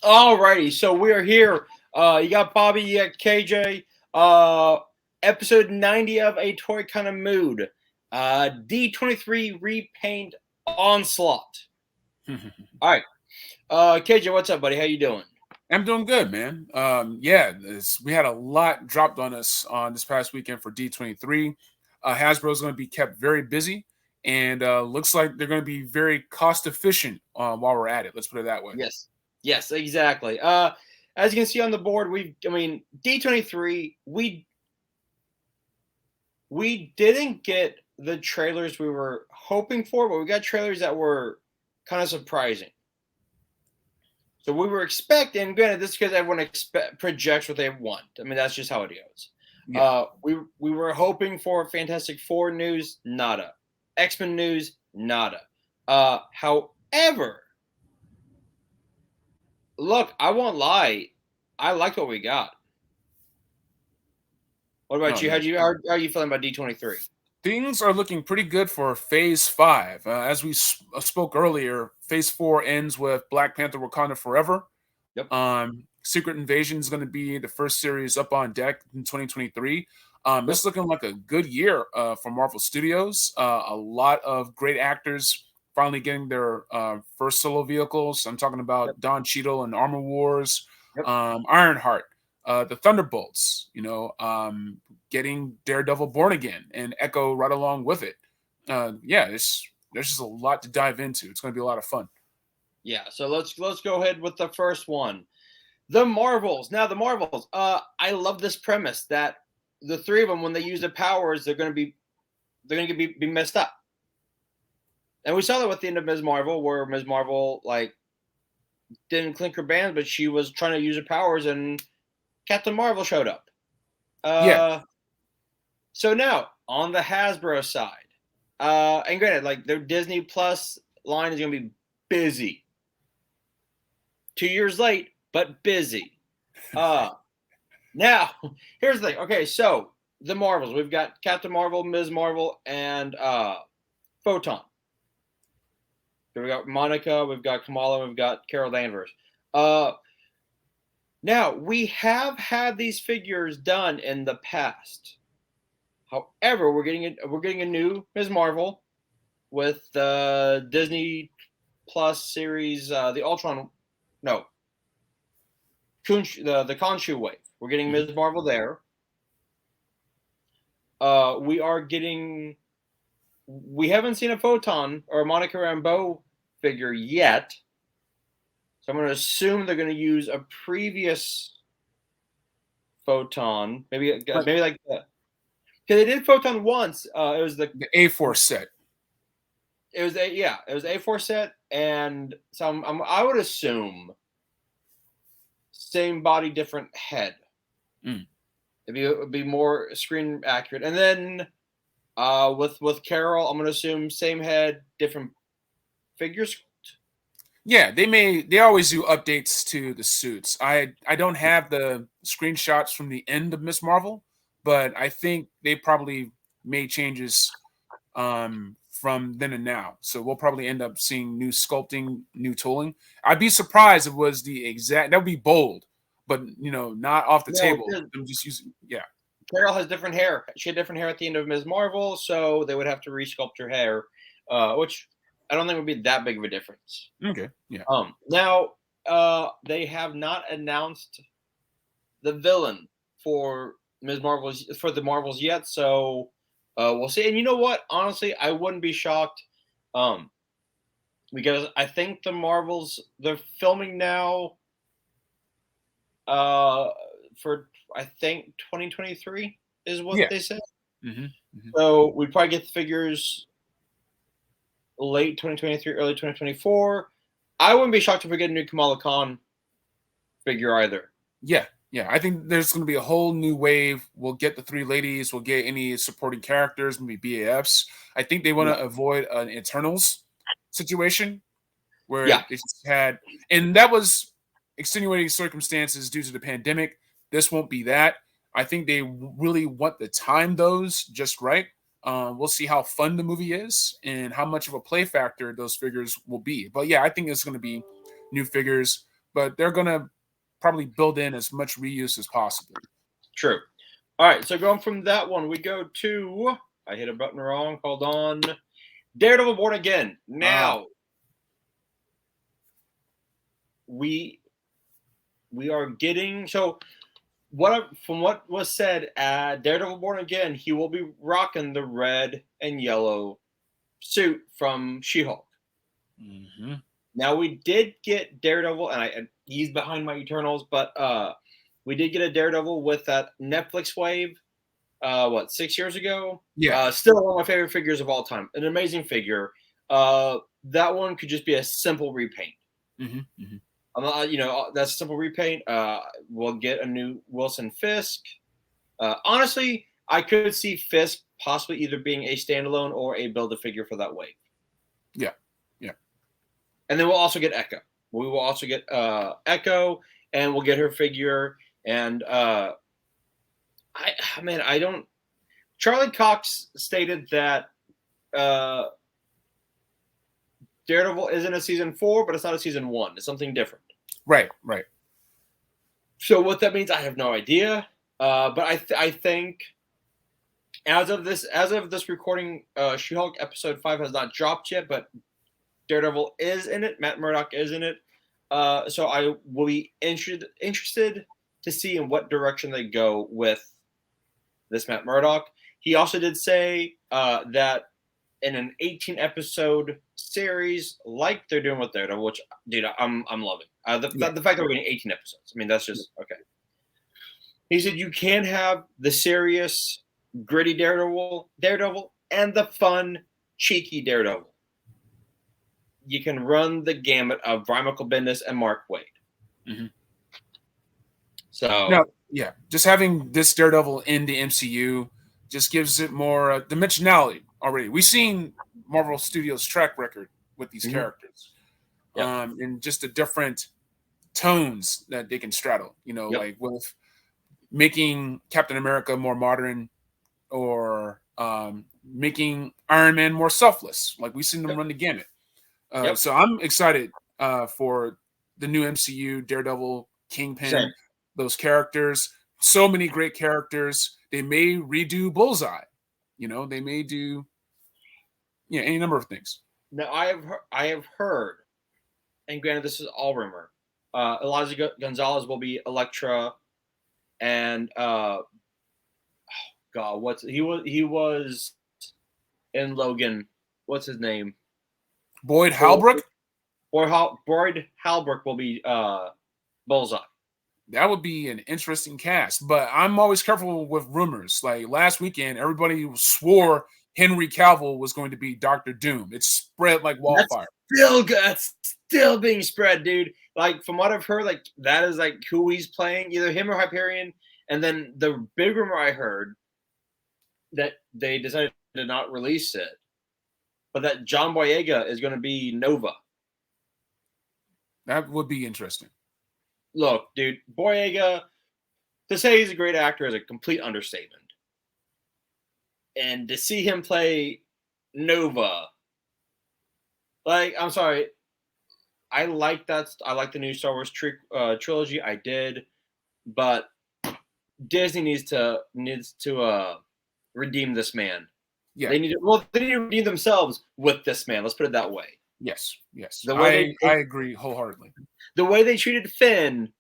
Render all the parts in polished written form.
Alrighty, so we are here. You got Bobby, you got KJ. Episode 90 of A Toy Kind of Mood. D23 Repaint Onslaught. All right. KJ, what's up, buddy? How you doing? I'm doing good, man. We had a lot dropped on us on this past weekend for D23. Hasbro is going to be kept very busy, and looks like they're going to be very cost efficient while we're at it. Let's put it that way. Yes, exactly. As you can see on the board, D23, we didn't get the trailers we were hoping for, but we got trailers that were kind of surprising. So we were expecting, granted, this is because everyone projects what they want. I mean, that's just how it goes. Yeah. We were hoping for Fantastic Four news, nada. X-Men news, nada. However, look, I won't lie. I like what we got. What about you? How are you feeling about D23? Things are looking pretty good for Phase 5. As we spoke earlier, Phase 4 ends with Black Panther Wakanda Forever. Yep. Secret Invasion is going to be the first series up on deck in 2023. It's looking like a good year for Marvel Studios. A lot of great actors finally getting their first solo vehicles. I'm talking about Don Cheadle and Armor Wars, Ironheart. The Thunderbolts, getting Daredevil Born Again and Echo right along with it. There's just a lot to dive into. It's going to be a lot of fun. Yeah, so let's go ahead with the first one. The Marvels. Now, the Marvels. I love this premise that the three of them, when they use the powers, they're going to be messed up. And we saw that with the end of Ms. Marvel, where Ms. Marvel didn't clink her bands, but she was trying to use her powers and Captain Marvel showed up. So now on the Hasbro side, and granted, their Disney Plus line is going to be busy. 2 years late, but busy. Now here's the thing. Okay, so the Marvels, we've got Captain Marvel, Ms. Marvel, and Photon. So we got Monica, we've got Kamala, we've got Carol Danvers. Now, we have had these figures done in the past. However, we're getting a new Ms. Marvel with the Disney Plus series, the Khonshu wave. We're getting Ms. Marvel there. We haven't seen a Photon or a Monica Rambeau figure yet. So I'm going to assume they're going to use a previous Photon, maybe like that. Because they did Photon once. It was the A4 set. It was A4 set, and so I would assume same body, different head. It would be more screen accurate. And then with Carol, I'm going to assume same head, different figures. Yeah, they always do updates to the suits. I don't have the screenshots from the end of Ms. Marvel, but I think they probably made changes from then and now. So we'll probably end up seeing new sculpting, new tooling. I'd be surprised if it was the exact. That would be bold, but not off the table. I'm just using Carol has different hair. She had different hair at the end of Ms. Marvel, so they would have to resculpt her hair, which I don't think would be that big of a difference. Okay. Yeah. Now, they have not announced the villain for Ms. Marvel's for the Marvels yet, so we'll see. And you know what? Honestly, I wouldn't be shocked, because I think the Marvels, they're filming now for I think 2023 is what they said. So we probably get the figures late 2023, early 2024. I wouldn't be shocked if we get a new Kamala Khan figure either. Yeah. I think there's going to be a whole new wave. We'll get the three ladies. We'll get any supporting characters, maybe BAFs. I think they want to avoid an Eternals situation where they just had, and that was extenuating circumstances due to the pandemic. This won't be that. I think they really want to time those just right. We'll see how fun the movie is and how much of a play factor those figures will be. But yeah, I think it's going to be new figures. but they're gonna probably build in as much reuse as possible. True. All right, so going from that one, we go to, I hit a button wrong. Hold on. Daredevil Born Again. Now, we are getting, so from what was said, Daredevil Born Again, he will be rocking the red and yellow suit from She-Hulk. Mm-hmm. Now, we did get Daredevil, and he's behind my Eternals, but we did get a Daredevil with that Netflix wave, 6 years ago? Yeah. Still one of my favorite figures of all time. An amazing figure. That one could just be a simple repaint. Mm-hmm. Mm-hmm. That's a simple repaint. We'll get a new Wilson Fisk. Honestly, I could see Fisk possibly either being a standalone or a Build-A-Figure for that wave. Yeah. Yeah. And then we'll also get Echo. We will also get Echo, and we'll get her figure. And I don't. Charlie Cox stated that Daredevil isn't a season 4, but it's not a season 1. It's something different. Right. So what that means, I have no idea. But I think as of this recording, She-Hulk episode 5 has not dropped yet, but Daredevil is in it. Matt Murdock is in it. So I will be interested to see in what direction they go with this Matt Murdock. He also did say that in an 18-episode series, like they're doing with Daredevil, which, dude, I'm loving. The fact that we're getting 18 episodes. I mean, that's just okay. He said you can have the serious, gritty Daredevil, and the fun, cheeky Daredevil. You can run the gamut of Brian Michael Bendis and Mark Waid. Mm-hmm. So just having this Daredevil in the MCU just gives it more dimensionality already. We've seen Marvel Studios' track record with these characters, and just the different tones that they can straddle. Like with making Captain America more modern, or making Iron Man more selfless. Like we've seen them run the gamut. So I'm excited for the new MCU, Daredevil, Kingpin, those characters. So many great characters. They may redo Bullseye. They may do any number of things. Now I have heard, and granted this is all rumor, Eliza Gonzalez will be Elektra, and he was in Logan. What's his name? Boyd Halbrook? Boyd Halbrook will be Bullseye. That would be an interesting cast, but I'm always careful with rumors. Like last weekend, everybody swore Henry Cavill was going to be Dr. Doom. It's spread like wildfire. That's still being spread, dude. Like from what I've heard, like that is like who he's playing, either him or Hyperion. And then the big rumor I heard that they decided to not release it, but that John Boyega is going to be Nova. That would be interesting. Look, dude, Boyega, to say he's a great actor is a complete understatement. And to see him play Nova, like, I'm sorry, I like that. I like the new Star Wars trilogy. I did, but Disney needs to redeem this man. Yeah, they need to redeem themselves with this man. Let's put it that way. Yes. I agree wholeheartedly. The way they treated Finn,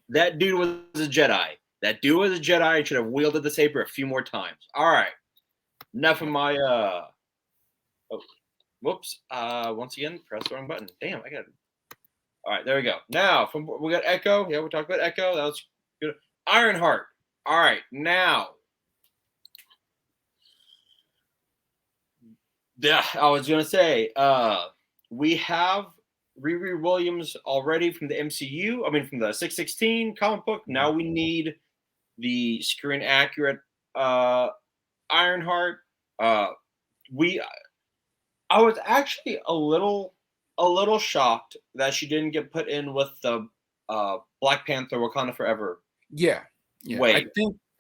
that dude was a Jedi. That dude was a Jedi and should have wielded the saber a few more times. All right. Enough of my whoops. Once again, press the wrong button. Damn, I got it. All right, there we go. Now we got Echo. Yeah, we talked about Echo. That was good. Ironheart. All right, now. Yeah, I was gonna say, we have Riri Williams already from the MCU. I mean, from the 616 comic book. Now we need the screen accurate Ironheart. I was actually a little shocked that she didn't get put in with the Black Panther Wakanda Forever. Yeah. Wait.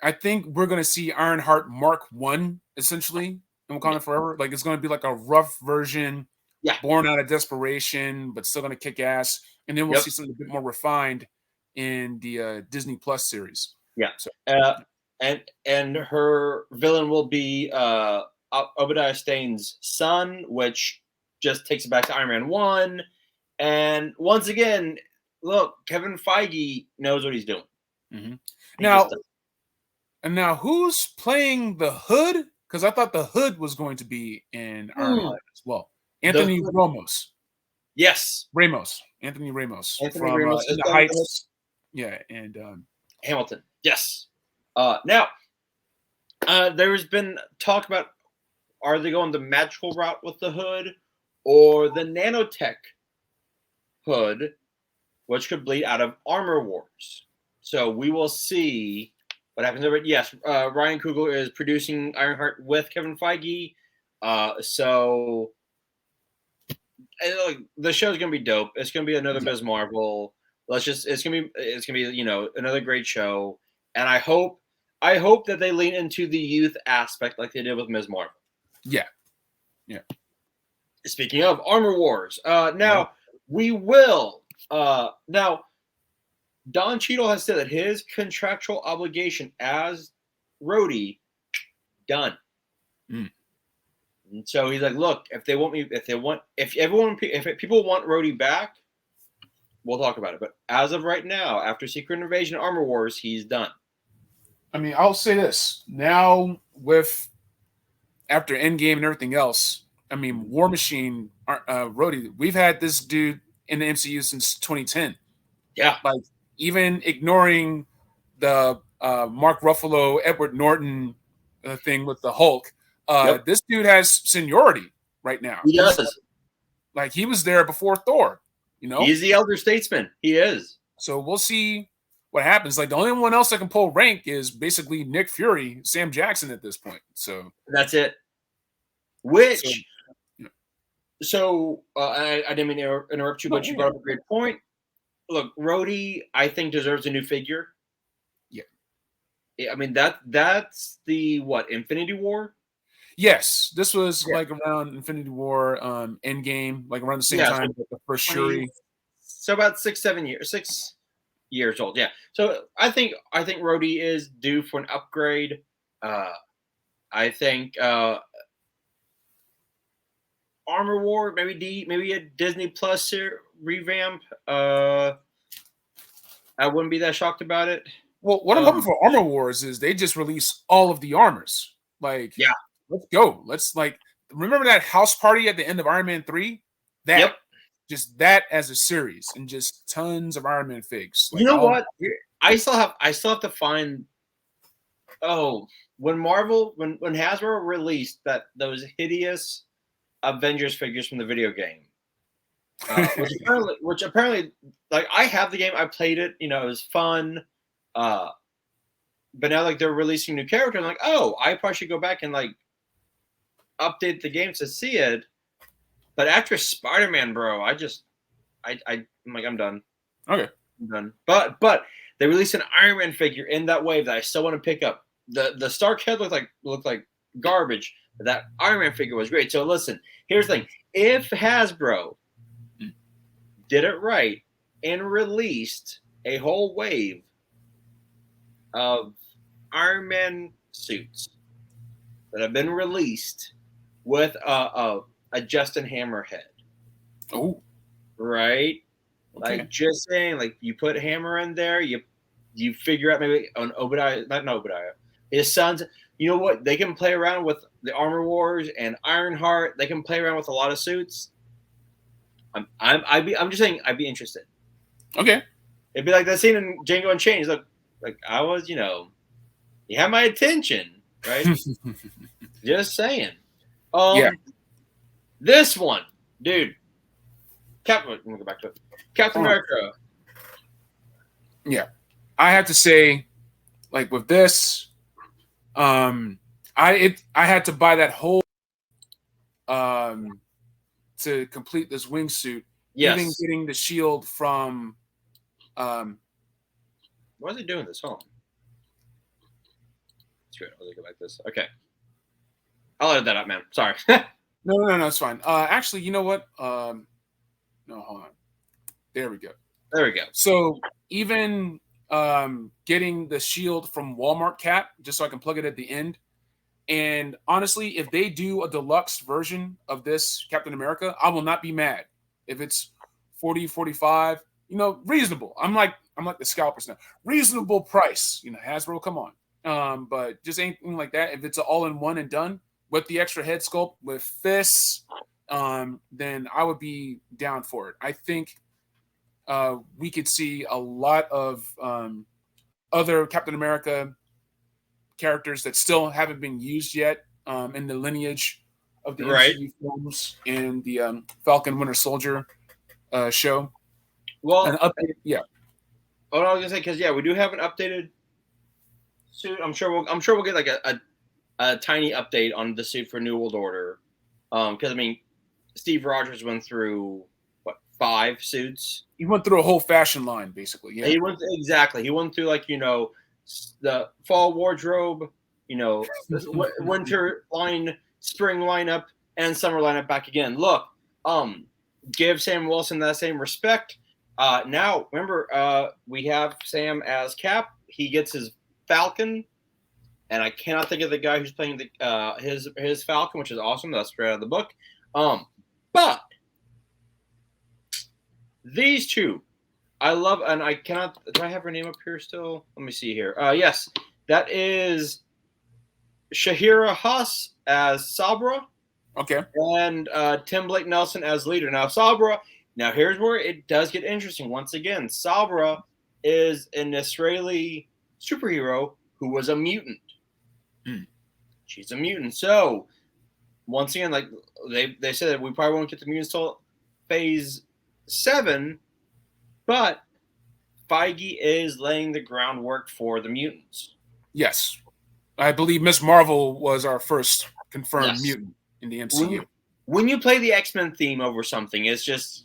I think we're gonna see Ironheart Mark 1 essentially in Wakanda Forever. Like it's gonna be like a rough version born out of desperation, but still going to kick ass. And then we'll see something a bit more refined in the Disney Plus series. Yeah. So, and her villain will be Obadiah Stane's son, which just takes it back to Iron Man 1. And once again, look, Kevin Feige knows what he's doing. Mm-hmm. Now who's playing the Hood? Because I thought the Hood was going to be in Ironheart as well. Anthony Ramos. Yes. Anthony Ramos. Anthony Ramos In the Heights. Yeah, and Hamilton. Yes. Now, there's been talk about, are they going the magical route with the Hood or the nanotech Hood, which could bleed out of Armor Wars. So we will see what happens over. Yes, Ryan Coogler is producing Ironheart with Kevin Feige. So the show's gonna be dope. It's gonna be another Ms. Marvel. It's gonna be another great show. And I hope that they lean into the youth aspect like they did with Ms. Marvel. Yeah. Speaking of Armor Wars, we will. Now, Don Cheadle has said that his contractual obligation as Rhodey done. And so he's like, look, if people want Rhodey back, we'll talk about it. But as of right now, after Secret Invasion Armor Wars, he's done. I mean, I'll say this now after Endgame and everything else. I mean, War Machine, Rhodey. We've had this dude in the MCU since 2010. Yeah, like even ignoring the Mark Ruffalo, Edward Norton thing with the Hulk. This dude has seniority right now. He does. Like he was there before Thor. He's the elder statesman. He is. So we'll see what happens. Like the only one else that can pull rank is basically Nick Fury, Sam Jackson at this point. So that's it. I didn't mean to interrupt you, but you brought up a great point. Look, Rhodey, I think, deserves a new figure. Yeah. I mean, that's the Infinity War? Yes. This was like around Infinity War, Endgame, like around the same time with the first Shuri. So about 6 years old. Yeah. So I think Rhodey is due for an upgrade. I think Armor War, maybe a Disney Plus revamp. I wouldn't be that shocked about it. Well, what I'm hoping for Armor Wars is they just release all of the armors. Like, let's go. Let's remember that house party at the end of Iron Man 3? Just that as a series and just tons of Iron Man figs. Like, you know what? I still have to find. When Hasbro released those hideous Avengers figures from the video game, which apparently, like, I have the game, I played it, it was fun, but now they're releasing new characters. I'm like, I probably should go back and update the game to see it. But after Spider-Man, bro, I'm done. Okay, I'm done. But they released an Iron Man figure in that wave that I still want to pick up. The Stark head looked like garbage. But that Iron Man figure was great. So listen, here's the thing: if Hasbro did it right and released a whole wave of Iron Man suits that have been released with a Justin Hammer head. Oh, right. Okay. Like, just saying, you put Hammer in there, you figure out maybe an Obadiah, his sons. You know what? They can play around with the Armor Wars and Ironheart. They can play around with a lot of suits. I'm just saying, I'd be interested. Okay. It'd be like that scene in Django Unchained. Look, I was, you had my attention, right? Just saying. This one, dude. Let me go back to it. Captain America. Yeah, I have to say, with this, I had to buy that whole to complete this wingsuit. Yes. Even getting the shield from. Why is he doing this? Hold on. It's good. I'll go like this. Okay. I'll edit that up, man. Sorry. No, it's fine. Actually, you know what? No, hold on. There we go. There we go. So even getting the shield from Walmart Cap, just so I can plug it at the end. And honestly, if they do a deluxe version of this Captain America, I will not be mad. If it's 40, 45, reasonable. I'm like the scalpers now. Reasonable price. Hasbro, come on. But just anything like that, if it's an all-in-one and done with the extra head sculpt with fists, then I would be down for it. I think we could see a lot of other Captain America characters that still haven't been used yet in the lineage of the MCU films and the Falcon Winter Soldier show. Well, an update, yeah. What I was gonna say, because we do have an updated suit. I'm sure we'll get like a tiny update on the suit for New World Order. Because Steve Rogers went through 5 suits. He went through a whole fashion line, basically. Yeah, he went through the fall wardrobe, winter line, spring lineup, and summer lineup back again. Look, give Sam Wilson that same respect. Now, remember, we have Sam as Cap. He gets his Falcon, and I cannot think of the guy who's playing his Falcon, which is awesome. That's straight out of the book. But these two, I love, and I cannot. Do I have her name up here still? Let me see here. Yes, that is Shahira Haas as Sabra. Okay. And Tim Blake Nelson as leader. Now, Sabra. Now, here's where it does get interesting. Once again, Sabra is an Israeli superhero who was a mutant. She's a mutant. So, once again, like they said that we probably won't get the mutants till phase 7, but Feige is laying the groundwork for the mutants. Yes. I believe Ms. Marvel was our first confirmed mutant in the MCU. When you play the X-Men theme over something, it's just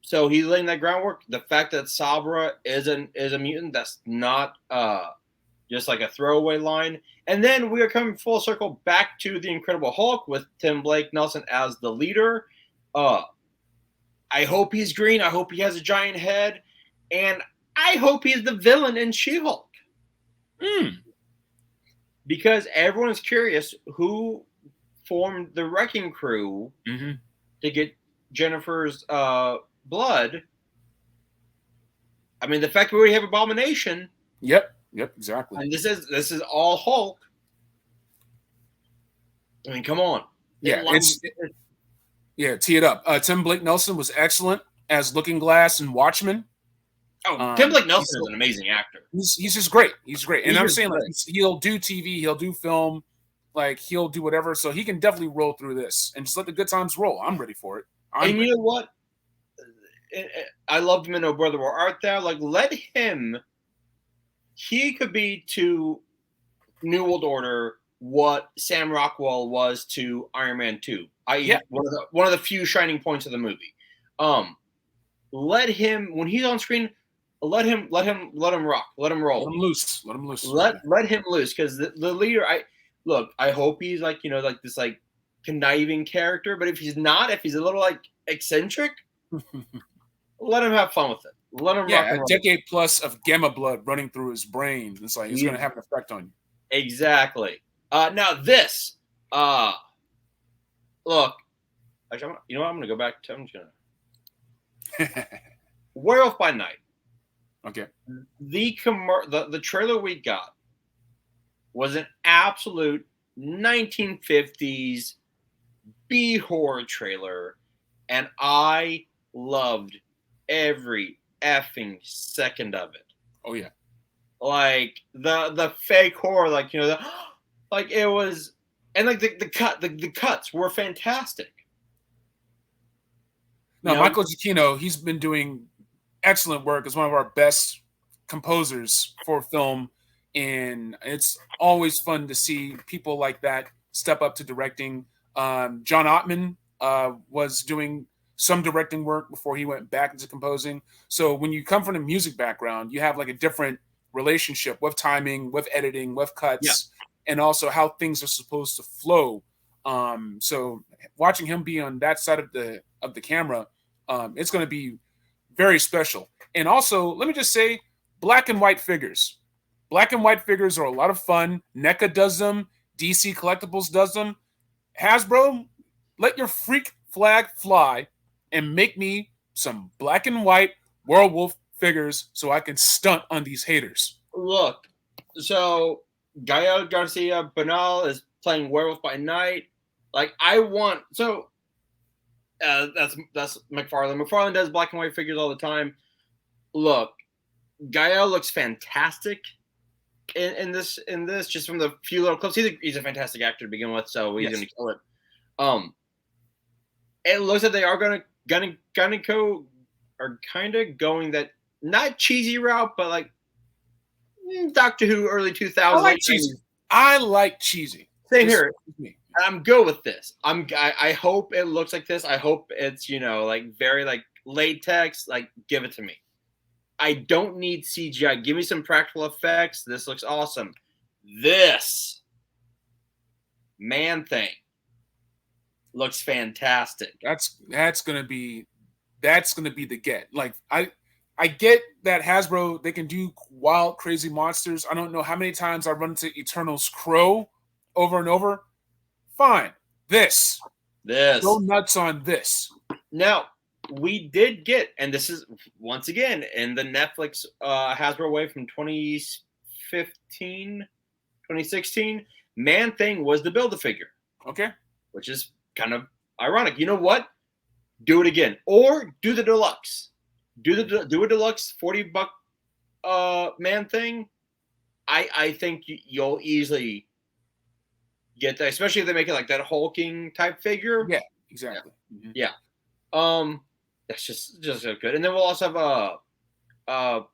so he's laying that groundwork. The fact that Sabra is a mutant, that's not just like a throwaway line. And then we are coming full circle back to the Incredible Hulk with Tim Blake Nelson as the leader. I hope he's green. I hope he has a giant head. And I hope he's the villain in She-Hulk. Because everyone's curious who formed the Wrecking Crew to get Jennifer's blood. The fact that we already have Abomination. Yep, exactly. And this is all Hulk. Come on. Tee it up. Tim Blake Nelson was excellent as Looking Glass and Watchmen. Tim Blake Nelson is an amazing actor. He's just great. He's great. And I'm saying, like, he'll do TV, he'll do film, like, he'll do whatever. So he can definitely roll through this and just let the good times roll. I'm ready for it. You know what? I loved him in Oh Brother Where Art Thou. Like, let him. He could be to New World Order what Sam Rockwell was to Iron Man 2. One of the few shining points of the movie. Let him, when he's on screen, let him rock. Let him roll. Let him loose. Let him loose, because the leader. I hope he's like this like conniving character. But if he's not, if he's a little like eccentric, let him have fun with it. Let him rock. A decade plus of gamma blood running through his brain. It's like it's going to have an effect on you. Exactly. Now this. Look. Actually, you know what? I'm going to go back to. I'm just going to. Werewolf by Night. Okay. The trailer we got was an absolute 1950s B horror trailer, and I loved every effing second of it. Oh yeah. Like the fake horror, like like it was, and like the cuts were fantastic. No, Michael Giacchino, he's been doing excellent work as one of our best composers for film, and it's always fun to see people like that step up to directing. John Ottman was doing some directing work before he went back into composing. So when you come from a music background, you have like a different relationship with timing, with editing, with cuts, and also how things are supposed to flow So watching him be on that side of the camera, it's going to be very special. And also, let me just say, black and white figures. Black and white figures are a lot of fun. NECA does them. DC Collectibles does them. Hasbro, let your freak flag fly and make me some black and white werewolf figures so I can stunt on these haters. Look, so Gael Garcia Bernal is playing Werewolf by Night. Like, I want that's McFarlane. McFarlane does black and white figures all the time. Look, Gael looks fantastic in this. Just from the few little clips, he's a fantastic actor to begin with, so he's gonna kill it. It looks like they are gonna go are kind of going that not cheesy route, but like Doctor Who early 2000s. I like cheesy. I like cheesy. Same here. I'm good with this. I hope it looks like this. I hope it's like very like latex. Like, give it to me. I don't need CGI. Give me some practical effects. This looks awesome. This Man Thing looks fantastic. That's gonna be the get. Like, I get that Hasbro, they can do wild, crazy monsters. I don't know how many times I run into Eternal's Crow over and over. Fine. This. Go nuts on this. Now, we did get, and this is, once again, in the Netflix Hasbro way from 2015, 2016, Man Thing was the Build-A-Figure. Okay. Which is kind of ironic. You know what? Do it again. Or do the deluxe. Do a deluxe $40 Man Thing. I think you'll easily get that, especially if they make it like that hulking type figure. Yeah, exactly. Yeah. That's just so good. And then we'll also have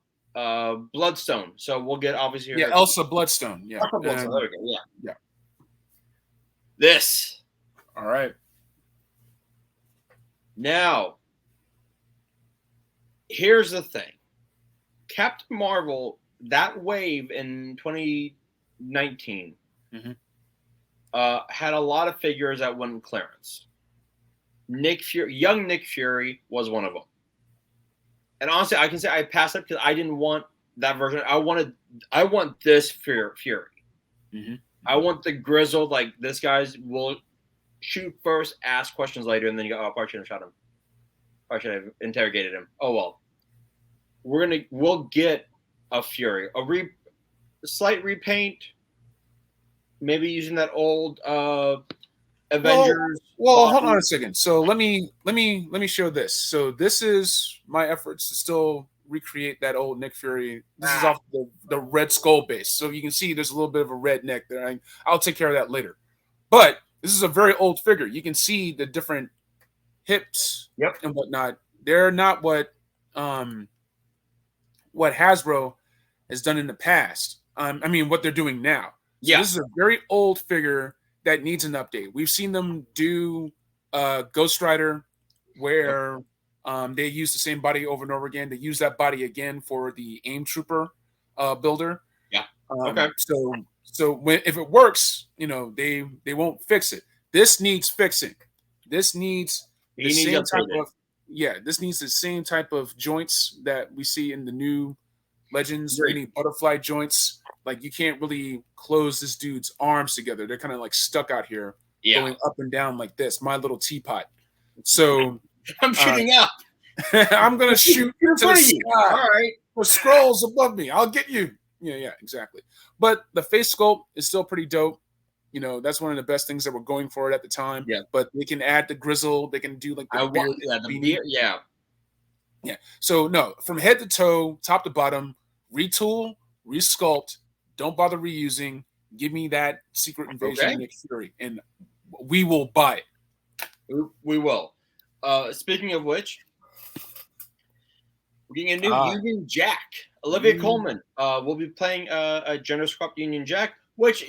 Bloodstone. So we'll get obviously Elsa Bloodstone. Yeah. Elsa Bloodstone. There we go. Yeah. This. All right. Now, here's the thing. Captain Marvel, that wave in 2019, had a lot of figures that went in clearance. Young Nick Fury was one of them. And honestly, I can say I passed up because I didn't want that version. I want this Fury. I want the grizzled, like, this guy's will shoot first, ask questions later, and then you go, oh, probably shouldn't have shot him. Probably should have interrogated him. Oh, well. We'll get a Fury. A slight repaint, maybe using that old Avengers. Well, hold on a second. So let me show this. So this is my efforts to still recreate that old Nick Fury. This is off the Red Skull base. So you can see there's a little bit of a red neck there. I'll take care of that later. But this is a very old figure. You can see the different hips and whatnot. They're not what Hasbro has done in the past. What they're doing now. So this is a very old figure that needs an update. We've seen them do Ghost Rider, where they use the same body over and over again. They use that body again for the AIM Trooper builder. Yeah. Okay. So if it works, they won't fix it. This needs fixing. This needs the same type of This needs the same type of joints that we see in the new Legends, any butterfly joints. Like, you can't really close this dude's arms together. They're kind of like stuck out here, going up and down like this. My little teapot. So I'm shooting up. I'm gonna shoot to the sky. All right. For scrolls above me. I'll get you. Yeah, exactly. But the face sculpt is still pretty dope. That's one of the best things that we're going for it at the time. Yeah. But they can add the grizzle. They can do like the beard. The beard. Yeah. Yeah. So no, from head to toe, top to bottom, retool, resculpt. Don't bother reusing. Give me that Secret Invasion Nick Fury, and we will buy it. We will. Speaking of which, we're getting a new Union Jack. Olivia Colman will be playing a gender swapped Union Jack, which,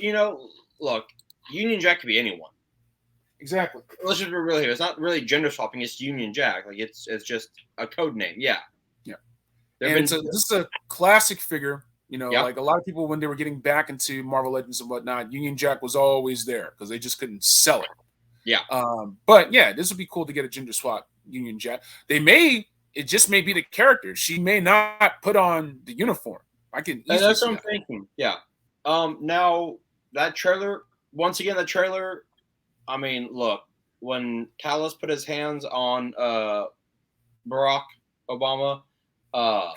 look, Union Jack could be anyone. Exactly. Let's just be real here. It's not really gender swapping. It's Union Jack. Like, it's just a code name. Yeah. This is a classic figure. Like a lot of people, when they were getting back into Marvel Legends and whatnot, Union Jack was always there because they just couldn't sell it. Yeah. But yeah, this would be cool to get a gender swap Union Jack. It just may be the character. She may not put on the uniform. I can easily That's see what I'm thinking. Yeah. Now that trailer, once again, the trailer. I mean, look, when Talos put his hands on Barack Obama, I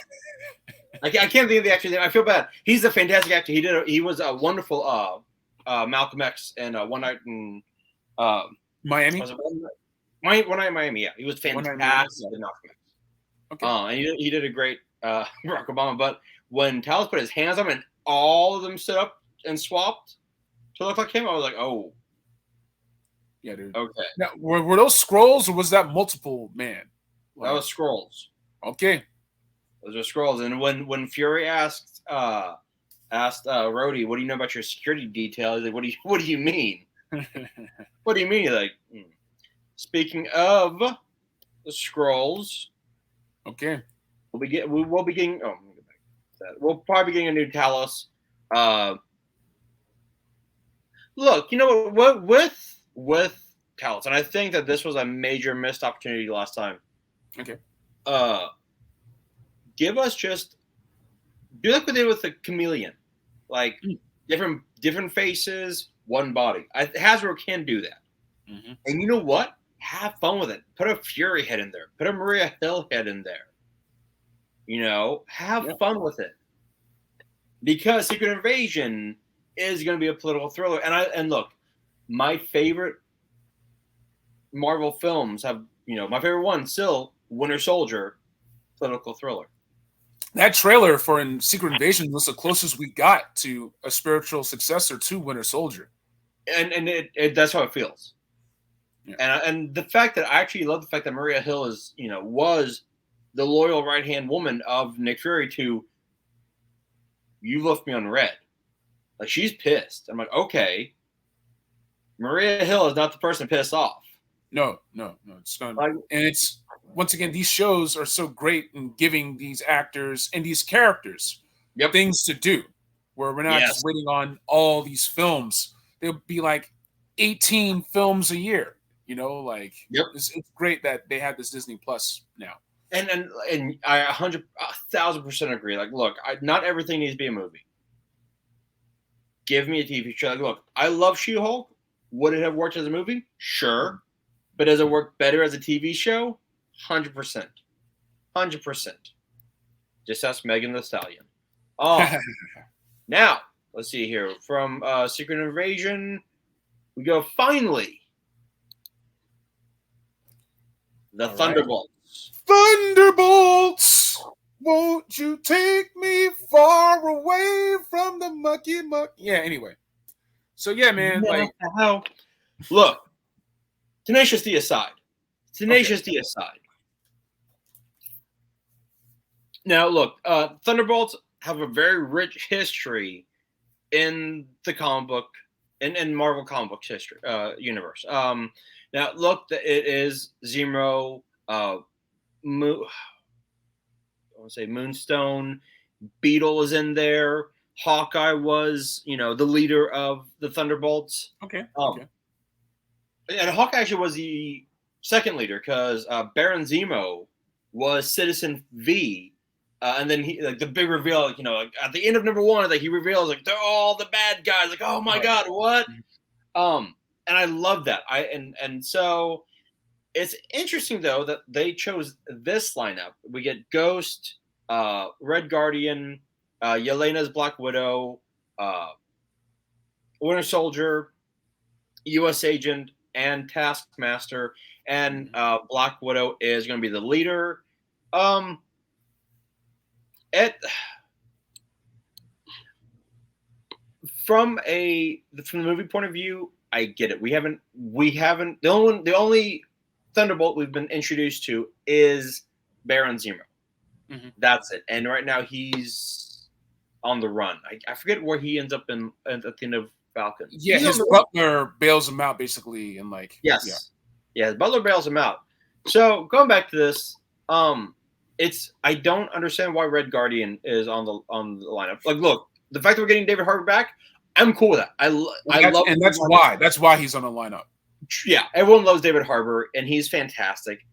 can't think of the actor's name. I feel bad. He's a fantastic actor. He was a wonderful Malcolm X and One Night in Miami. Was it One Night in Miami? Yeah, he was fantastic in Malcolm X. Okay. And he did a great Barack Obama. But when Talos put his hands on him and all of them stood up and swapped to look like him, I was like, oh. Yeah, dude. Okay. Now, were those scrolls or was that multiple man? That was scrolls. Okay. Those are scrolls. And when Fury asked Rhodey, "What do you know about your security detail?" He's like, "What do you mean? What do you mean?" He's like, Speaking of the scrolls, okay, we'll be getting. Oh, let me get back to that. We'll probably be getting a new Talos. Look, you know what? With Talos, and I think that this was a major missed opportunity last time. Okay. Give us just do like we did with the Chameleon, like different faces, one body. Hasbro can do that, and you know what? Have fun with it. Put a Fury head in there. Put a Maria Hill head in there. You know, have fun with it, because Secret Invasion is going to be a political thriller. And look, my favorite Marvel films have, my favorite one still Winter Soldier, political thriller. That trailer for Secret Invasion was the closest we got to a spiritual successor to Winter Soldier, and that's how it feels. Yeah. And the fact that I actually love the fact that Maria Hill is, was the loyal right hand woman of Nick Fury to. You left me on red. Like, she's pissed. I'm like, okay. Maria Hill is not the person pissed off. No. It's not. And it's, once again, these shows are so great in giving these actors and these characters things to do, where we're not just waiting on all these films. There'll be like 18 films a year. It's great that they have this Disney Plus now. And I 1,000% agree. Like, look, not everything needs to be a movie. Give me a TV show. Like, look, I love She-Hulk. Would it have worked as a movie? Sure. But does it work better as a TV show? 100%. 100%. Just ask Megan Thee Stallion. Now, let's see here. From Secret Invasion, we go finally. The Thunderbolts. Thunderbolts! Won't you take me far away from the mucky muck? Yeah, anyway. So, yeah, man. Look. Tenacious D aside. Now, look. Thunderbolts have a very rich history in the comic book, in Marvel comic book history, universe. Now, look, it is Zemo, Moonstone, Beetle is in there. Hawkeye was, the leader of the Thunderbolts. Okay. And Hawkeye actually was the second leader, because Baron Zemo was Citizen V. And then he, like, the big reveal, at the end of number 1, he reveals, like, they're all the bad guys. Like, oh my God, what? And I love that. And so it's interesting, though, that they chose this lineup. We get Ghost, Red Guardian, Yelena's Black Widow, Winter Soldier, U.S. Agent, and Taskmaster. And Black Widow is going to be the leader. From the movie point of view, I get it. We haven't. The only Thunderbolt we've been introduced to is Baron Zemo. That's it. And right now he's on the run. I forget where he ends up at the end of Falcon. Yeah, his butler bails him out, basically, and his butler bails him out. So going back to this, I don't understand why Red Guardian is on the lineup. Like, look, the fact that we're getting David Harbour back, I'm cool with that. I love, and that's why he's on the lineup. Yeah, everyone loves David Harbour, and he's fantastic.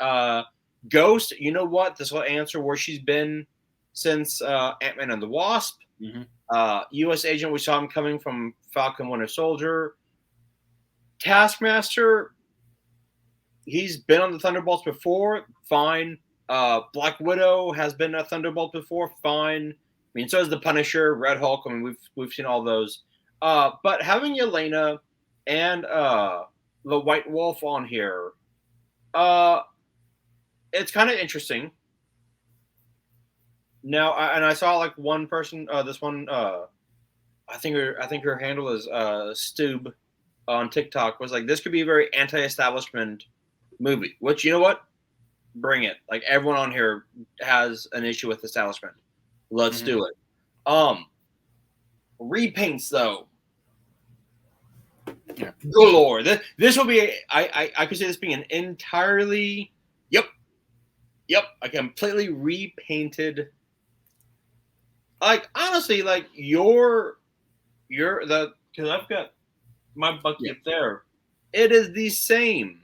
Ghost, you know what? This will answer where she's been since Ant-Man and the Wasp. U.S. Agent, we saw him coming from Falcon Winter Soldier. Taskmaster, he's been on the Thunderbolts before. Fine. Black Widow has been a Thunderbolt before. Fine. I mean, so is the Punisher, Red Hulk. I mean, we've seen all those. But having Yelena and the White Wolf on here, it's kind of interesting. Now, I saw like one person. This one, I think her handle is Stoob on TikTok, was like, this could be a very anti-establishment movie. Which, you know what? Bring it. Like, everyone on here has an issue with establishment. Let's do it. Repaints though. Yeah. Galore. This will be I could say this being an entirely a completely repainted, like, honestly, like you're the, because I've got my bucket there. It is the same.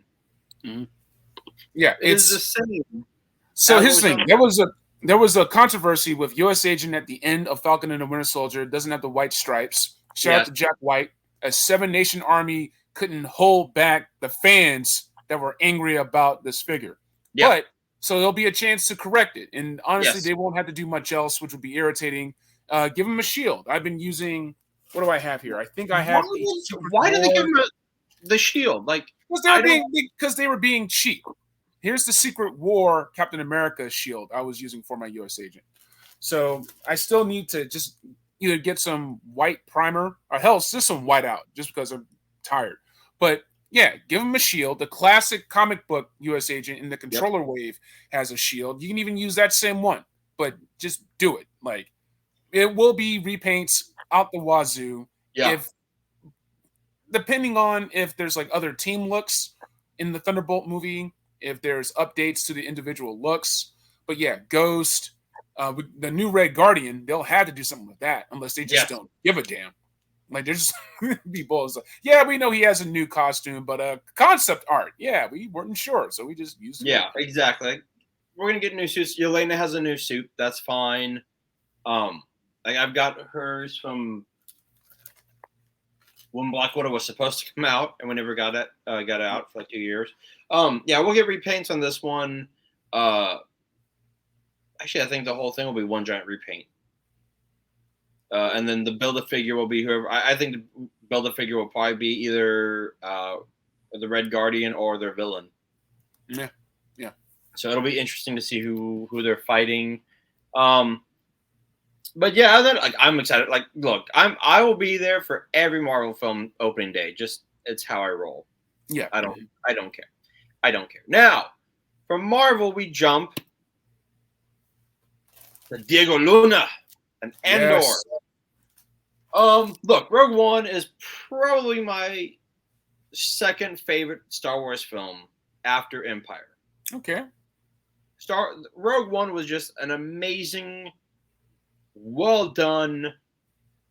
Yeah, it's the same. So here's the thing. There was a controversy with U.S. Agent at the end of Falcon and the Winter Soldier. It doesn't have the white stripes. Shout out to Jack White. A 7-nation army couldn't hold back the fans that were angry about this figure. But so there'll be a chance to correct it. And honestly, they won't have to do much else, which would be irritating. Give him a shield. I've been using, what do I have here? I think I have. Why did they give him the shield? Like, because they were being cheap. Here's the Secret War Captain America shield I was using for my U.S. Agent. So I still need to just either get some white primer, or hell, just some white out, just because I'm tired. But yeah, give him a shield. The classic comic book U.S. Agent in the controller wave has a shield. You can even use that same one, but just do it. Like, it will be repaints out the wazoo. If, depending on if there's like other team looks in the Thunderbolt movie, if there's updates to the individual looks. But yeah, Ghost, the new Red Guardian, they'll have to do something with that, unless they just don't give a damn. Like, there's people, like, yeah, we know he has a new costume, but concept art, we weren't sure, so we just used it. Yeah, exactly. We're gonna get new suits. Yelena has a new suit. That's fine. Like, I've got hers from when Black Widow was supposed to come out, and we never got it. Got it out for like 2 years. We'll get repaints on this one. Actually, I think the whole thing will be one giant repaint. And then the Build-A-Figure will be whoever. I think the Build-A-Figure will probably be either the Red Guardian or their villain. Yeah. So it'll be interesting to see who they're fighting. But yeah, like, I'm excited. Like, look, I will be there for every Marvel film opening day. Just, it's how I roll. Yeah, I don't care. I don't care. Now, from Marvel, we jump to Diego Luna and Andor. Look, Rogue One is probably my second favorite Star Wars film after Empire. Okay. Rogue One was just an amazing, well done,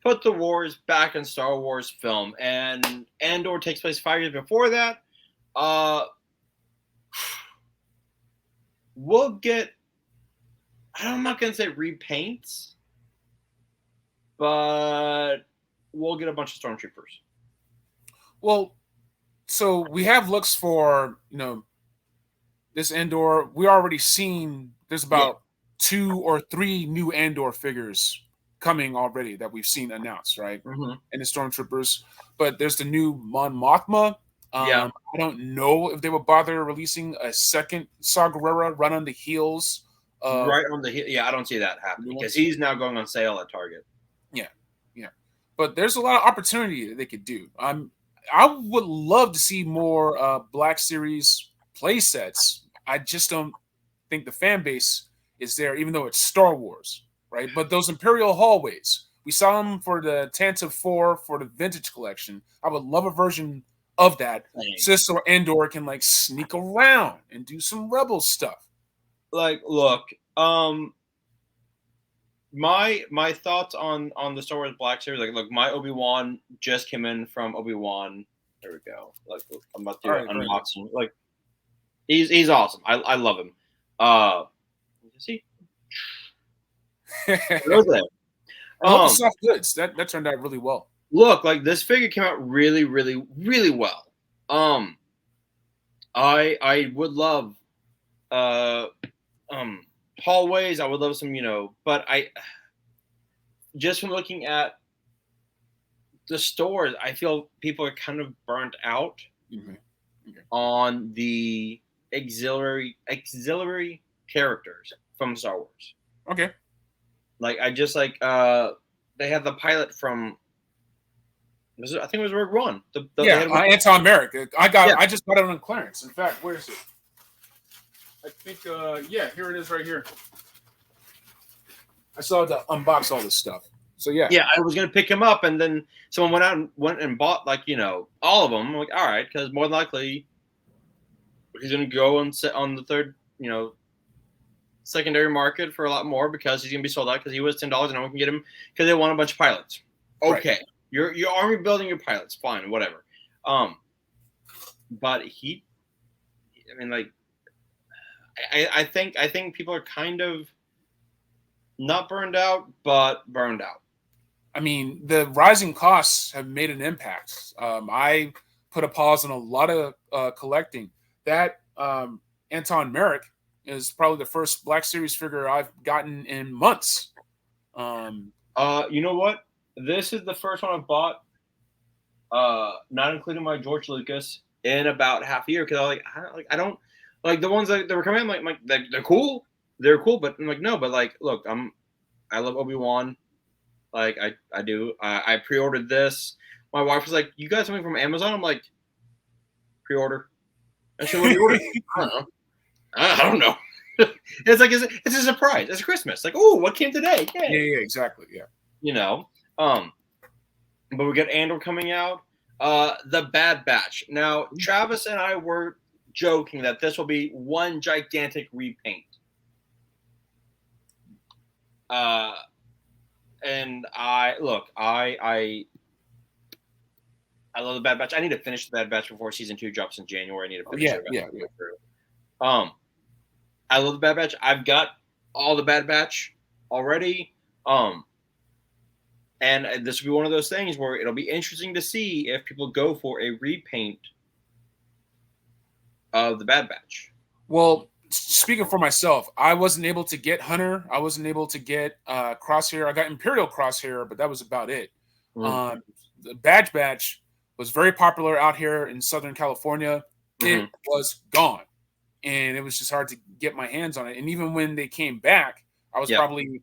put the wars back in Star Wars film. And Andor takes place 5 years before that. We'll get, I'm not going to say repaints, but we'll get a bunch of stormtroopers. Well, so we have looks for, this Andor. We already seen there's about 2 or 3 new Andor figures coming already that we've seen announced, right? And the stormtroopers. But there's the new Mon Mothma. I don't know if they would bother releasing a second Saw Gerrera run on the heels. Right on the heel. Yeah, I don't see that happening because he's now going on sale at Target. Yeah. But there's a lot of opportunity that they could do. I would love to see more Black Series play sets. I just don't think the fan base is there, even though it's Star Wars, right? But those Imperial hallways, we saw them for the Tantive 4 for the Vintage Collection. I would love a version of that. Sis or Andor can like sneak around and do some Rebel stuff. Like, look, my thoughts on the Star Wars Black Series, like, look, my Obi-Wan just came in from Obi-Wan There we go. Like I'm about to All do right, an very unboxing. Like he's awesome. I love him. See, good. right there. I love the soft goods. That turned out really well. Look, like this figure came out really, really, really well. I would love hallways. I would love some, but I just from looking at the stores, I feel people are kind of burnt out on the auxiliary characters from Star Wars. Okay. Like I just like they had the pilot from I think it was Rogue One. Anton Merrick. I just got it on clearance. In fact, where is it? I think here it is right here. I still have to unbox all this stuff. So yeah, I was gonna pick him up, and then someone went and bought like all of them. I'm like, all right, because more than likely he's gonna go and sit on the third secondary market for a lot more because he's gonna be sold out because he was $10 and no one can get him because they want a bunch of pilots. Okay, right. You're army building your pilots, fine, whatever. But I think people are kind of not burned out, but burned out. I mean, the rising costs have made an impact. I put a pause on a lot of collecting. That Anton Merrick is probably the first Black Series figure I've gotten in months. You know what? This is the first one I've bought, not including my George Lucas, in about half a year because I don't like the ones that were coming out. Like they're cool, but I'm like no, but like look, I love Obi-Wan. Like I do. I pre-ordered this. My wife was like, "You got something from Amazon?" I'm like, "Pre-order." And she went, "Order." I don't know. It's like it's a surprise. It's Christmas. Like, oh, what came today? Yeah, exactly. Yeah. But we got Andor coming out. The Bad Batch. Now, Travis and I were joking that this will be one gigantic repaint. And I love the Bad Batch. I need to finish the Bad Batch before season 2 drops in January. I need to finish it. Yeah. I love the Bad Batch. I've got all the Bad Batch already. And this will be one of those things where it'll be interesting to see if people go for a repaint of the Bad Batch. Well, speaking for myself, I wasn't able to get Hunter. I wasn't able to get Crosshair. I got Imperial Crosshair, but that was about it. The Bad Batch was very popular out here in Southern California. It was gone. And it was just hard to get my hands on it. And even when they came back, I was probably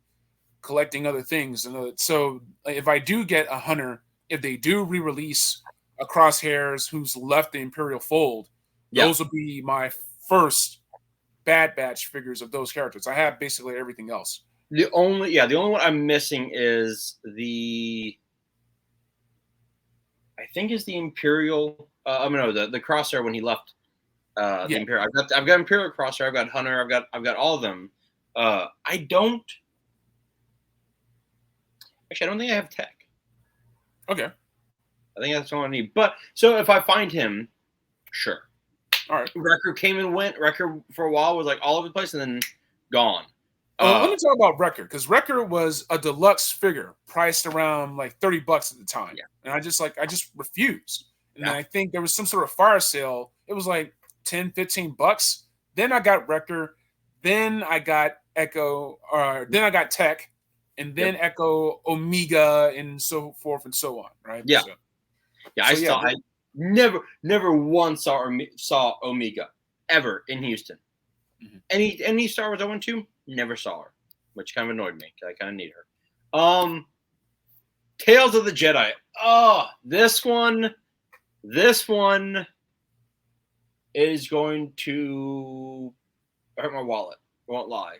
collecting other things. And so if I do get a Hunter, if they do re-release a Crosshairs who's left the Imperial fold, those will be my first Bad Batch figures of those characters. I have basically everything else. The only one I'm missing is the Imperial. The Crosshair when he left. The Imperial. I've got Imperial Crosshair. I've got Hunter. I've got all of them. I don't think I have Tech. Okay. I think that's all I need. But so if I find him, sure. All right. Wrecker came and went. Wrecker for a while was like all over the place and then gone. Let me talk about Wrecker because Wrecker was a deluxe figure priced around like $30 at the time. Yeah. And I just refused. And then I think there was some sort of fire sale. It was like $10-15. Then I got Wrecker. Then I got Echo. Then I got Tech. And then Echo, Omega, and so forth and so on, right? Yeah. I never once saw Omega ever in Houston. Any Star Wars I went to, never saw her, which kind of annoyed me because I kind of need her. Tales of the Jedi. Oh, this one is going to hurt my wallet. I won't lie.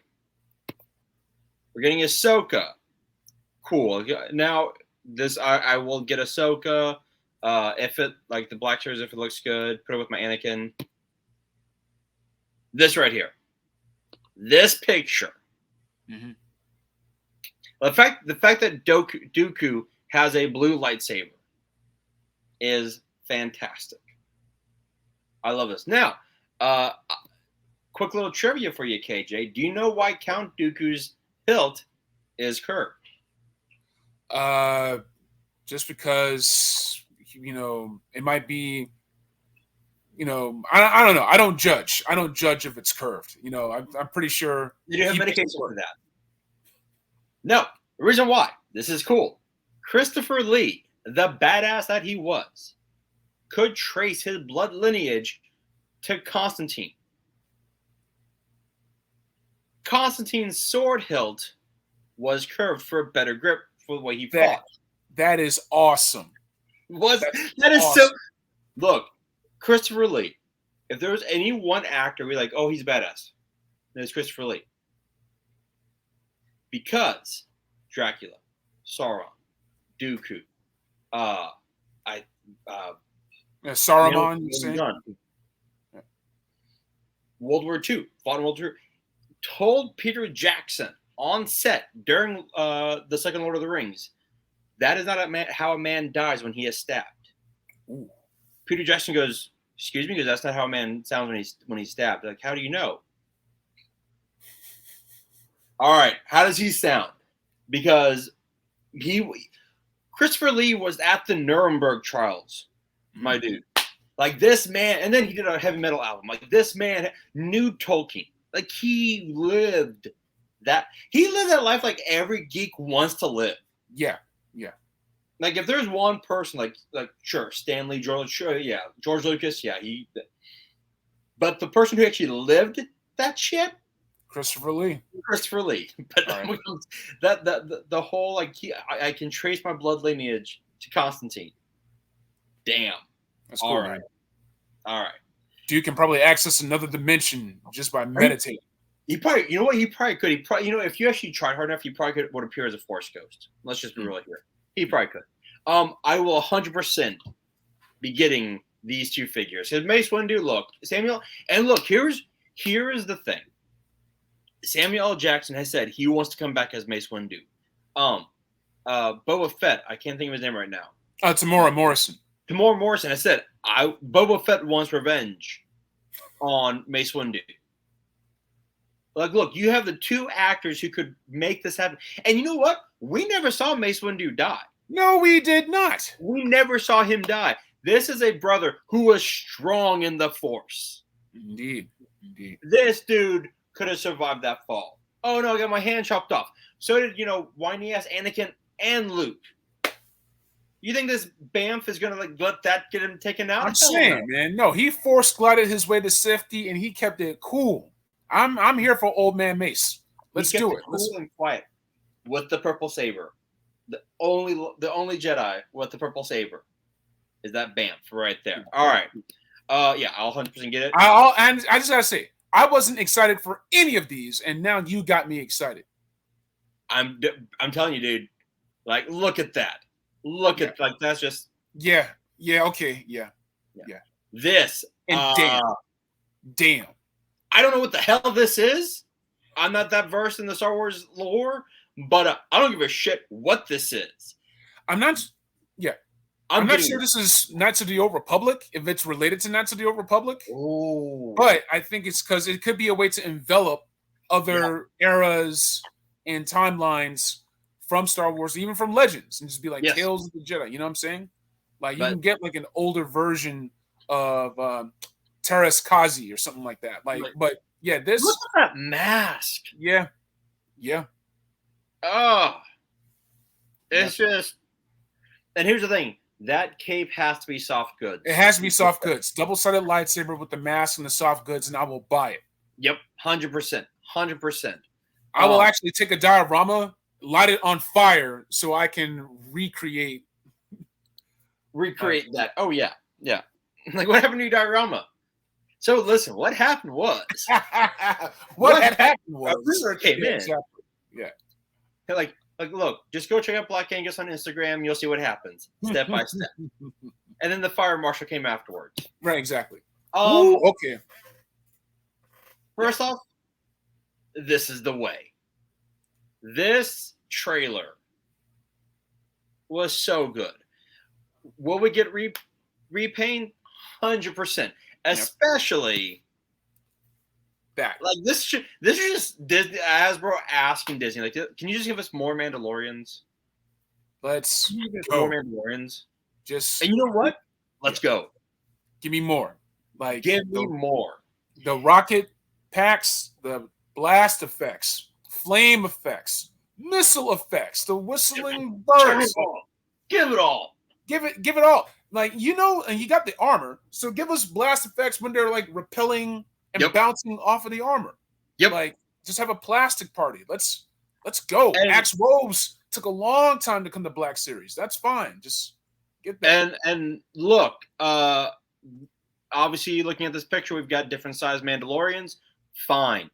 We're getting Ahsoka. Cool. Now this I will get Ahsoka. If it like the Black Series, if it looks good, put it with my Anakin. This right here. This picture. The fact that Dooku has a blue lightsaber is fantastic. I love this. Now, quick little trivia for you, KJ. Do you know why Count Dooku's hilt is curved? Just because, it might be, I don't know. I don't judge. I don't judge if it's curved. I'm pretty sure. You do have medication for that. No, the reason why. This is cool. Christopher Lee, the badass that he was, could trace his blood lineage to Constantine. Constantine's sword hilt was curved for a better grip for the way he fought. That is awesome. That is awesome. So. Look, Christopher Lee. If there was any one actor, we're like, oh, he's badass. Then it's Christopher Lee. Because Dracula, Sauron, Dooku, Saruman, you saying? World War II, fought in World War II, told Peter Jackson on set during the second Lord of the Rings, that is not how a man dies when he is stabbed. Ooh. Peter Jackson goes, excuse me, because that's not how a man sounds when he's stabbed. Like, how do you know? All right, how does he sound? Because Christopher Lee was at the Nuremberg trials, my dude. Like, this man, and then he did a heavy metal album. Like, this man knew Tolkien. Like, he lived that life like every geek wants to live. Yeah. Like, if there's one person, like sure, Stanley, George Lucas, yeah, but the person who actually lived that shit, Christopher Lee. But right. the whole, like, I can trace my blood lineage to Constantine. Damn. That's cool. All right. Dude can probably access another dimension just by meditating. He probably, he probably could. He probably, if you actually tried hard enough, he probably would appear as a Force ghost. Let's just be real here. He probably could. I will 100% be getting these two figures. Because Mace Windu, look, Samuel, and look, here is the thing. Samuel L. Jackson has said he wants to come back as Mace Windu. Boba Fett, I can't think of his name right now. Tamora Morrison. I said, Boba Fett wants revenge on Mace Windu. Like, look, you have the two actors who could make this happen. And you know what? We never saw Mace Windu die. No, we did not. We never saw him die. This is a brother who was strong in the Force. Indeed. This dude could have survived that fall. Oh, no, I got my hand chopped off. So did, whiny-ass Anakin and Luke. You think this Bamf is going to let that get him taken out? I'm saying, man. No, he Force glided his way to safety, and he kept it cool. I'm here for old man Mace. Let's do it. Cool and quiet with the purple saber. The only Jedi with the purple saber is that Bamf right there. All right. Yeah, I'll 100% get it. And I just gotta say, I wasn't excited for any of these, and now you got me excited. I'm telling you, dude. Like, look at that. Like, that's just. Yeah. Okay. Yeah. This and damn. I don't know what the hell this is. I'm not that versed in the Star Wars lore, but I don't give a shit what this is. I'm not sure this is Knights of the Old Republic, if it's related to Knights of the Old Republic. Ooh. But I think it's because it could be a way to envelop other eras and timelines from Star Wars, even from Legends, and just be like Tales of the Jedi. You know what I'm saying? Like, you can get like an older version of Teras Kazi or something like that. But yeah, this. Look at that mask. Yeah. Oh, it's just. And here's the thing: that cape has to be soft goods. It has to be soft goods. Double-sided lightsaber with the mask and the soft goods, and I will buy it. Yep, 100%. I will actually take a diorama, light it on fire, so I can recreate that. Oh yeah. Like, what happened to your diorama? So listen, what happened was what happened was a rumor came in. Exactly. Yeah. Like, look, just go check out Black Angus on Instagram. You'll see what happens step by step. And then the fire marshal came afterwards. Right, exactly. Okay. First off, this is the way. This trailer was so good. Will we get repaint 100%, Yep. especially That. like this is just Disney, Hasbro asking Disney, like, can you just give us more Mandalorians? Let's Can you give us go. more Mandalorians? Just, And you know what? Let's go. Give me more. Like, give me more. The rocket packs, the blast effects, flame effects, missile effects, the whistling birds. Give it all. Give it all. Like, and you got the armor, so give us blast effects when they're like repelling and bouncing off of the armor. Yep. Like, just have a plastic party. Let's go. And Axe Robes took a long time to come to Black Series. That's fine. Just get that. And look, obviously looking at this picture, we've got different sized Mandalorians. Fine.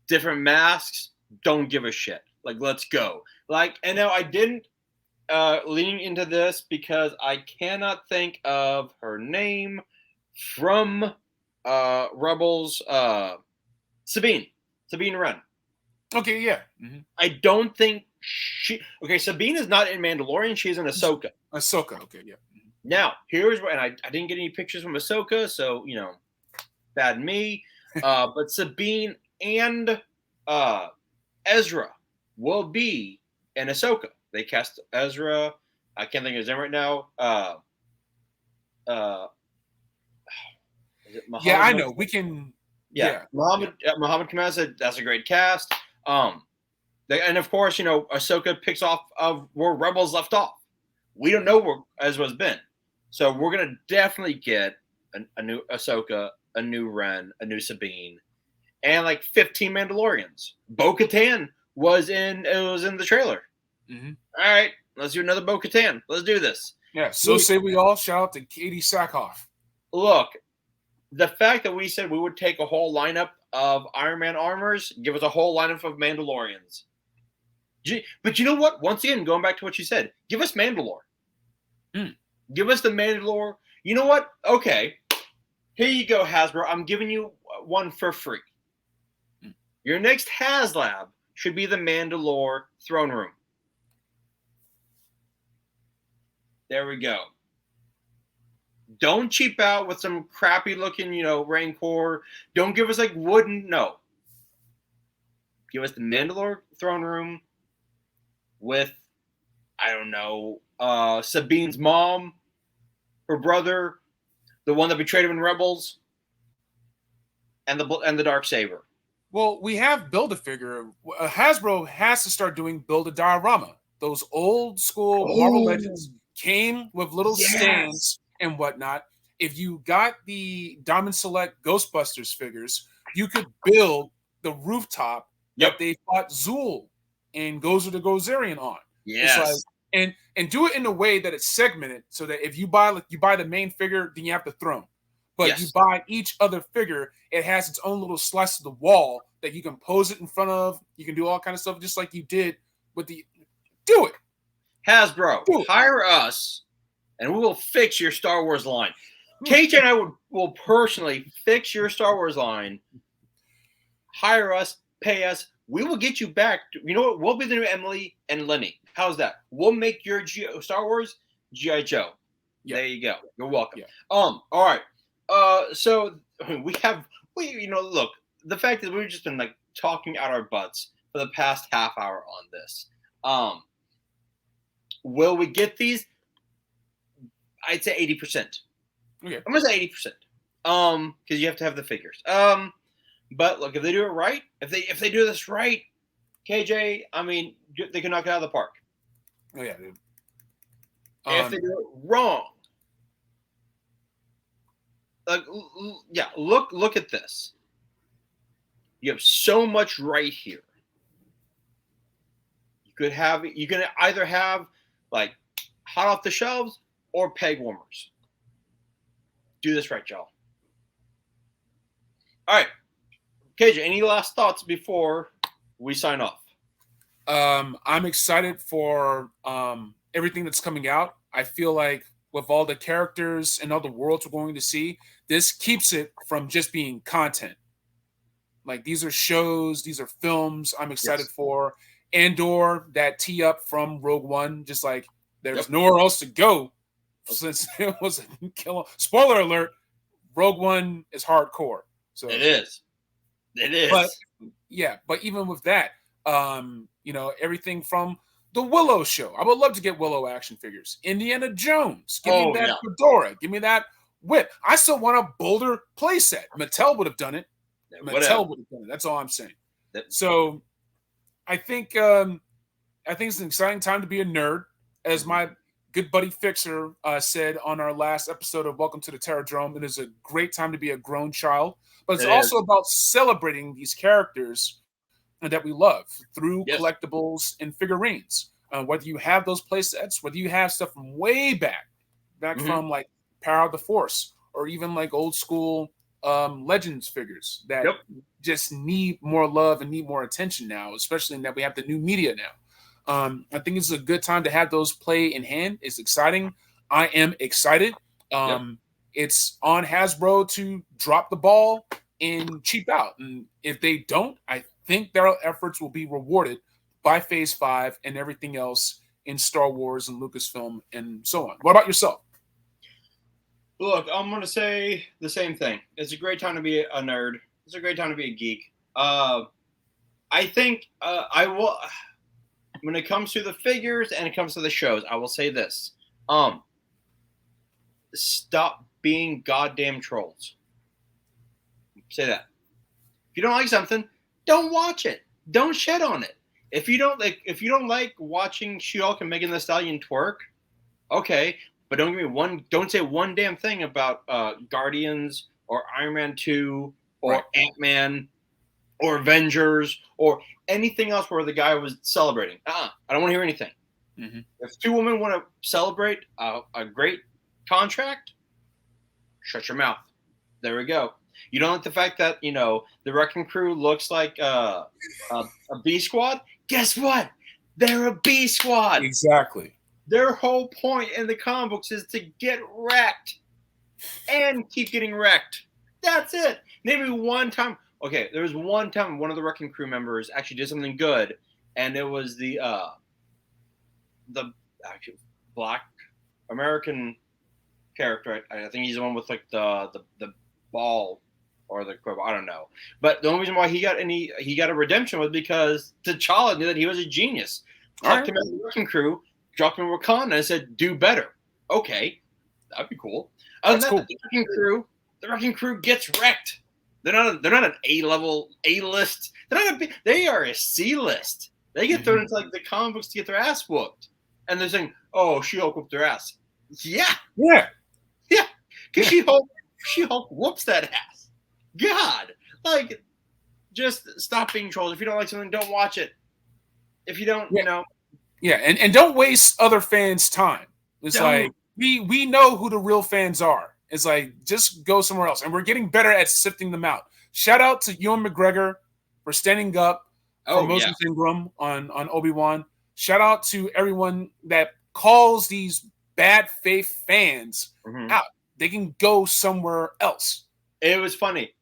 Different masks. Don't give a shit. Like, let's go. Like, and now I didn't leaning into this because I cannot think of her name from Rebels. Sabine Wren. Okay, yeah. Mm-hmm. I don't think Sabine is not in Mandalorian. She's in Ahsoka. Ahsoka, okay, yeah. Mm-hmm. Now, here's where, and I didn't get any pictures from Ahsoka, so, bad me. But Sabine and Ezra will be in Ahsoka. They cast Ezra. I can't think of his name right now. Is it Muhammad? Yeah, I know. We can. Yeah. Muhammad Kamaz said that's a great cast. And of course, Ahsoka picks off of where Rebels left off. We don't know where Ezra's been, so we're gonna definitely get a new Ahsoka, a new Ren, a new Sabine, and like 15 Mandalorians. Bo-Katan was in the trailer. Mm-hmm. All right, let's do another Bo-Katan. Let's do this. Yeah. So say we all. Shout out to Katie Sackhoff. Look, the fact that we said we would take a whole lineup of Iron Man armors, give us a whole lineup of Mandalorians. But you know what? Once again, going back to what you said, give us Mandalore. Give us the Mandalore. You know what? Okay. Here you go, Hasbro. I'm giving you one for free. Your next HasLab should be the Mandalore throne room. There we go. Don't cheap out with some crappy looking, Rancor. Don't give us like wooden. No. Give us the Mandalore throne room with, I don't know, Sabine's mom, her brother, the one that betrayed him in Rebels, and the Darksaber. Well, we have Build-A-Figure. Hasbro has to start doing Build-A-Diorama. Those old school Marvel Legends came with little stands and whatnot. If you got the Diamond Select Ghostbusters figures, you could build the rooftop that they fought Zool and Gozer the Gozerian on. Yes. And do it in a way that it's segmented so that if you buy the main figure, then you have the throne. But you buy each other figure, it has its own little slice of the wall that you can pose it in front of. You can do all kind of stuff just like you did with the. Do it. Hasbro, hire us, and we will fix your Star Wars line. KJ and I will personally fix your Star Wars line. Hire us, pay us. We will get you back. You know what? We'll be the new Emily and Lenny. How's that? We'll make your Star Wars G.I. Joe. Yeah. There you go. You're welcome. Yeah. All right. So look, the fact that we've just been like talking out our butts for the past half hour on this. Will we get these? I'd say 80%. Okay. I'm gonna say 80%. Because you have to have the figures. But look, if they do it right, if they do this right, KJ, I mean, they can knock it out of the park. Oh yeah, dude. If they do it wrong, look at this. You have so much right here. You can either have like hot off the shelves or peg warmers. Do this right, y'all. All right. KJ, any last thoughts before we sign off? I'm excited for everything that's coming out. I feel like with all the characters and all the worlds we're going to see, this keeps it from just being content. Like, these are shows, these are films I'm excited for. Andor, that tee up from Rogue One, just like there's nowhere else to go since it was a kill. Spoiler alert: Rogue One is hardcore. So it is. It is. But yeah, but even with that, everything from the Willow show. I would love to get Willow action figures. Indiana Jones. Give me that fedora. Give me that whip. I still want a Boulder playset. Mattel would have done it. Mattel would have done it. That's all I'm saying. So I think it's an exciting time to be a nerd, as my good buddy Fixer said on our last episode of Welcome to the Terradrome. It is a great time to be a grown child, but it's also about celebrating these characters that we love through collectibles and figurines. Whether you have those play sets, whether you have stuff from way back from like Power of the Force, or even like old school Legends figures that just need more love and need more attention now, especially in that we have the new media now. I think it's a good time to have those play in hand. It's exciting. I am excited. It's on Hasbro to drop the ball and cheap out. And if they don't, I think their efforts will be rewarded by Phase 5 and everything else in Star Wars and Lucasfilm and so on. What about yourself? Look, I'm going to say the same thing. It's a great time to be a nerd. It's a great time to be a geek. I think I will, when it comes to the figures and it comes to the shows, I will say this. Stop being goddamn trolls. Say that. If you don't like something, don't watch it. Don't shit on it. If you don't like watching She-Hulk and Megan Thee Stallion twerk, okay, but don't say one damn thing about Guardians or Iron Man 2 or Ant-Man or Avengers or anything else where the guy was celebrating. I don't want to hear anything. If two women want to celebrate a great contract, shut your mouth. There we go. You don't like the fact that, the Wrecking Crew looks like a B squad? Guess what? They're a B squad. Exactly. Their whole point in the comic books is to get wrecked and keep getting wrecked. That's it. Maybe one time. Okay, there was one time one of the Wrecking Crew members actually did something good, and it was the actually Black American character. I think he's the one with like the ball or the quiver. I don't know. But the only reason why he got a redemption was because T'Challa knew that he was a genius. Talked him out of the Wrecking Crew, dropped him in Wakanda, and said, "Do better." Okay, that'd be cool. Other than that, the Wrecking Crew gets wrecked. They're not an A-level A-list. They are a C-list. They get thrown into like the comic books to get their ass whooped, and they're saying, "Oh, She-Hulk whooped their ass." Yeah. Because She-Hulk whoops that ass. God, like, just stop being trolls. If you don't like something, don't watch it. If you don't, and don't waste other fans' time. It's like we know who the real fans are. It's like, just go somewhere else. And we're getting better at sifting them out. Shout out to Ewan McGregor for standing up for Moses Ingram on Obi-Wan. Shout out to everyone that calls these bad faith fans out. They can go somewhere else. It was funny.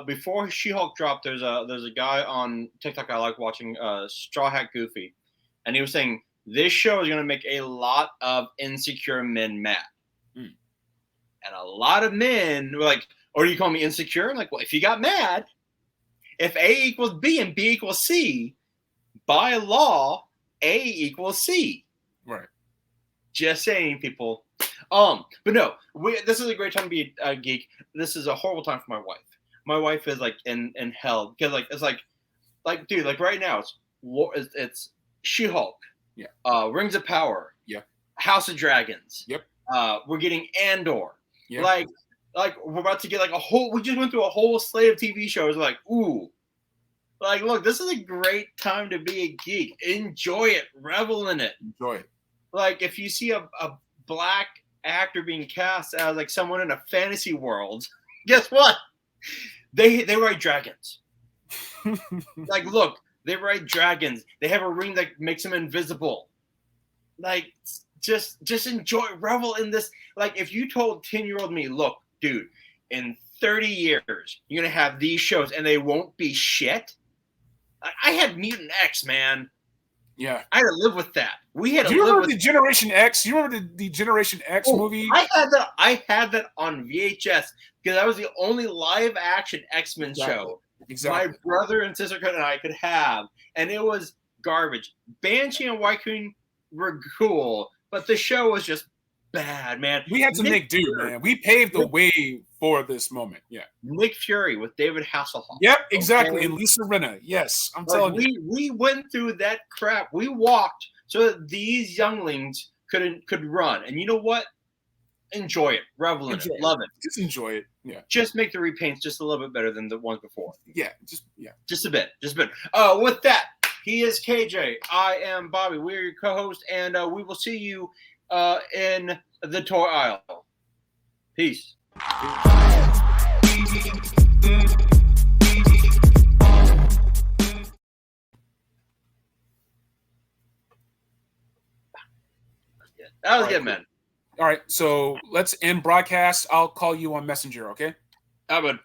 Before She-Hulk dropped, there's a guy on TikTok I like watching, Straw Hat Goofy, and he was saying this show is going to make a lot of insecure men mad. And a lot of men were like, "Or do you call me insecure?" I'm like, well, if you got mad, if A equals B and B equals C, by law, A equals C. Right. Just saying, people. But no, this is a great time to be a geek. This is a horrible time for my wife. My wife is like in hell because like it's like dude, like right now it's She-Hulk. Yeah. Rings of Power. Yeah. House of Dragons. Yep. We're getting Andor. Yeah. Like we're about to get like we just went through a whole slate of TV shows. Like, ooh. Like, look, this is a great time to be a geek. Enjoy it. Revel in it. Enjoy it. Like, if you see a black actor being cast as like someone in a fantasy world, guess what? They ride dragons. Like, look, they ride dragons. They have a ring that makes them invisible. Like, just enjoy, revel in this. Like, if you told 10-year-old me, look, dude, in 30 years, you're going to have these shows and they won't be shit. I had Mutant X, man. Yeah. I had to live with that. We had Do to you live remember with the Generation X? You remember the Generation X movie? I had that on VHS because that was the only live action X-Men show Exactly. my brother and sister and I could have, and it was garbage. Banshee and White Queen were cool, but the show was just bad, man. We had to make do, man. We paved the way for this moment. Yeah. Nick Fury with David Hasselhoff. Yep, exactly. Okay? And Lisa Rinna. Yes, I'm telling you. We went through that crap. We walked so that these younglings could run. And you know what? Enjoy it. Revel in it. Love it. Just enjoy it. Yeah. Just make the repaints just a little bit better than the ones before. Yeah. Just a bit. With that, he is KJ. I am Bobby. We're your co-host, and we will see you in the toy aisle. Peace. That was good, man. All right, so let's end broadcast. I'll call you on Messenger, okay? I would.